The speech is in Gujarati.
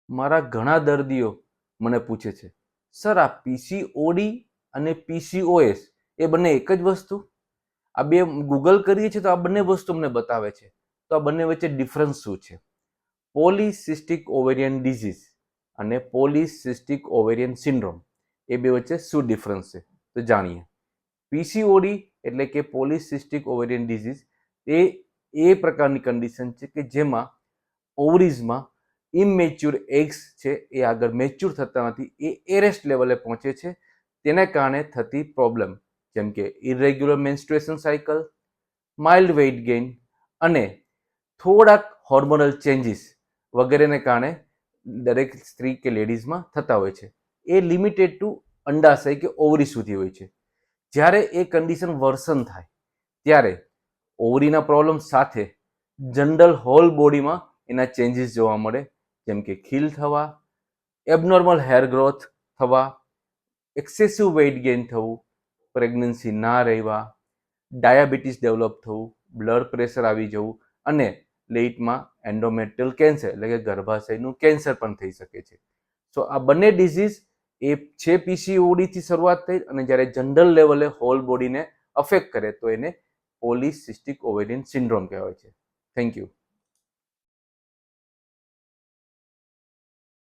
મારા ઘણા દર્દીઓ મને પૂછે છે, સર આ પીસીઓડી અને પીસીઓએસ એ બંને એક જ વસ્તુ? આ બે ગૂગલ કરીએ છીએ તો આ બંને વસ્તુ અમને બતાવે છે, તો આ બંને વચ્ચે ડિફરન્સ શું છે? પોલિસિસ્ટિક ઓવેરિયન ડિઝીઝ અને પોલિસિસ્ટિક ઓવેરિયન સિન્ડ્રોમ એ બે વચ્ચે શું ડિફરન્સ છે તો જાણીએ. પીસીઓડી એટલે કે પોલિસિસ્ટિક ઓવેરિયન ડિઝીઝ એ પ્રકારની કન્ડિશન છે કે જેમાં ઓવરીઝમાં ઇમેચ્યોર એગ્સ છે એ આગળ મેચ્યોર થતા નથી, એ એરેસ્ટ લેવલે પહોંચે છે. તેને કારણે થતી પ્રોબ્લેમ જેમ કે irregular menstruation cycle, mild weight gain અને થોડાક હોર્મોનલ ચેન્જીસ વગેરેને કારણે દરેક સ્ત્રી કે લેડીઝમાં થતા હોય છે. એ લિમિટેડ ટુ અંડાશય કે ઓવરી સુધી હોય છે. જ્યારે એ કન્ડિશન વર્સન થાય ત્યારે ઓવરીના પ્રોબ્લેમ સાથે જનરલ હોલ બોડીમાં એના ચેન્જીસ જોવા મળે, જેમ કે ખીલ થવા, એબનોર્મલ હેર ગ્રોથ થવા, એક્સેસિવ વેઇટ ગેઇન થવું, પ્રેગ્નન્સી ના રહેવા, ડાયાબિટીસ ડેવલપ થવું, બ્લડ પ્રેશર આવી જવું અને લેટમાં એન્ડોમેટ્રિયલ કેન્સર એટલે કે ગર્ભાશયનું કેન્સર પણ થઈ શકે છે. સો આ બંને ડિઝીઝ એ છે પીસીઓડીથી શરૂઆત થઈ અને જ્યારે જનરલ લેવલે હોલ બોડીને અફેક્ટ કરે તો એને પોલિસિસ્ટિક ઓવેરિયન સિન્ડ્રોમ કહેવાય છે. Thank you.